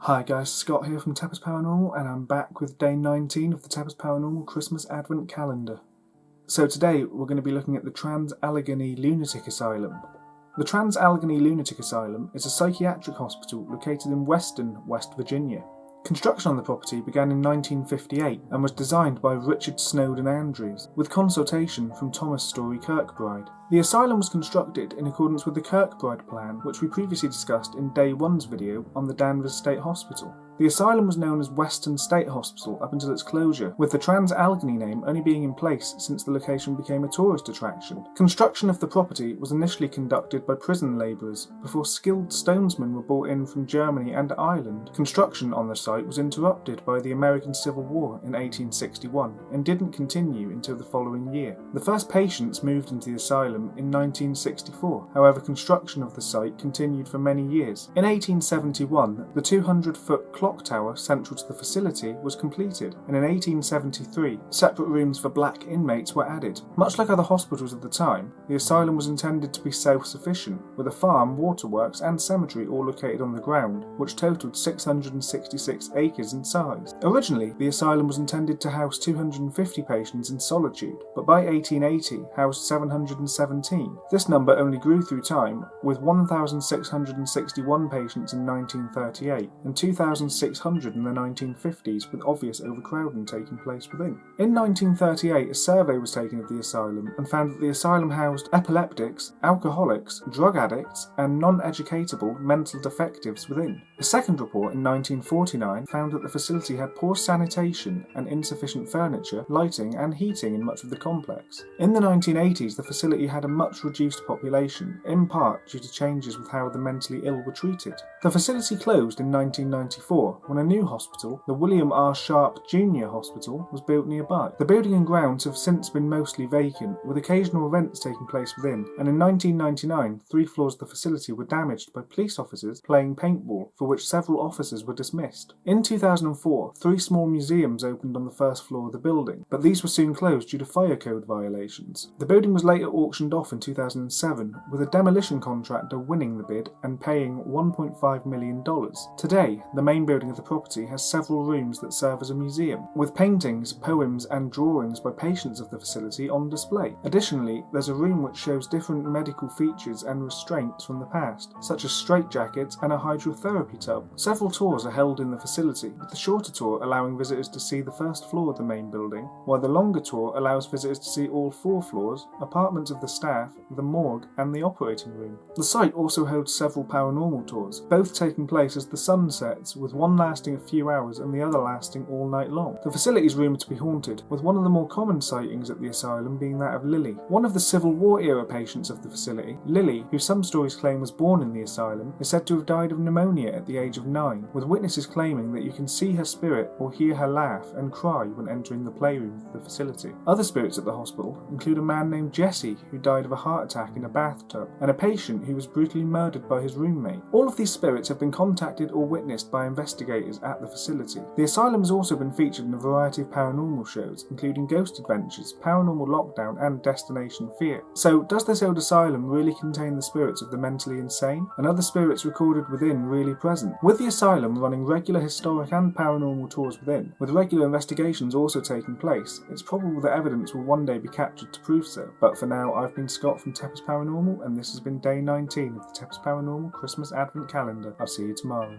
Hi guys, Scott here from TEPIS Paranormal, and I'm back with day 19 of the TEPIS Paranormal Christmas Advent Calendar. So today we're going to be looking at the Trans-Allegheny Lunatic Asylum. The Trans-Allegheny Lunatic Asylum is a psychiatric hospital located in western West Virginia. Construction on the property began in 1958 and was designed by Richard Snowden Andrews, with consultation from Thomas Story Kirkbride. The asylum was constructed in accordance with the Kirkbride plan, which we previously discussed in Day 1's video on the Danvers State Hospital. The asylum was known as Western State Hospital up until its closure, with the Trans-Allegheny name only being in place since the location became a tourist attraction. Construction of the property was initially conducted by prison labourers, before skilled stonesmen were brought in from Germany and Ireland. Construction on the site was interrupted by the American Civil War in 1861 and didn't continue until the following year. The first patients moved into the asylum in 1964, however construction of the site continued for many years. In 1871, the 200-foot clock tower central to the facility was completed, and in 1873, separate rooms for black inmates were added. Much like other hospitals of the time, the asylum was intended to be self-sufficient, with a farm, waterworks and cemetery all located on the ground, which totaled 666 acres in size. Originally, the asylum was intended to house 250 patients in solitude, but by 1880 housed 717. This number only grew through time, with 1,661 patients in 1938 and 2,600 in the 1950s, with obvious overcrowding taking place within. In 1938, a survey was taken of the asylum and found that the asylum housed epileptics, alcoholics, drug addicts, and non-educatable mental defectives within. A second report in 1949 found that the facility had poor sanitation and insufficient furniture, lighting, and heating in much of the complex. In the 1980s, the facility had a much reduced population, in part due to changes with how the mentally ill were treated. The facility closed in 1994 when a new hospital, the William R. Sharp Jr. Hospital, was built nearby. The building and grounds have since been mostly vacant, with occasional events taking place within, and in 1999, 3 floors of the facility were damaged by police officers playing paintball, for which several officers were dismissed. In 2004, 3 small museums opened on the first floor of the building, but these were soon closed due to fire code violations. The building was later auctioned off in 2007, with a demolition contractor winning the bid and paying $1.5 million. Today, the main building of the property has several rooms that serve as a museum, with paintings, poems and drawings by patients of the facility on display. Additionally, there's a room which shows different medical features and restraints from the past, such as straitjackets and a hydrotherapy tub. Several tours are held in the facility, with the shorter tour allowing visitors to see the first floor of the main building, while the longer tour allows visitors to see all 4 floors, apartments of the staff, the morgue and the operating room. The site also holds several paranormal tours, both taking place as the sun sets, with one lasting a few hours and the other lasting all night long. The facility is rumoured to be haunted, with one of the more common sightings at the asylum being that of Lily, one of the Civil War era patients of the facility. Lily, who some stories claim was born in the asylum, is said to have died of pneumonia at the age of 9, with witnesses claiming that you can see her spirit or hear her laugh and cry when entering the playroom of the facility. Other spirits at the hospital include a man named Jesse, who died of a heart attack in a bathtub, and a patient who was brutally murdered by his roommate. All of these spirits have been contacted or witnessed by investigators at the facility. The asylum has also been featured in a variety of paranormal shows, including Ghost Adventures, Paranormal Lockdown and Destination Fear. So, does this old asylum really contain the spirits of the mentally insane, and are the spirits recorded within really present? With the asylum running regular historic and paranormal tours within, with regular investigations also taking place, it's probable that evidence will one day be captured to prove so. But for now, I've been Scott from TEPIS Paranormal, and this has been day 19 of the TEPIS Paranormal Christmas Advent Calendar. I'll see you tomorrow.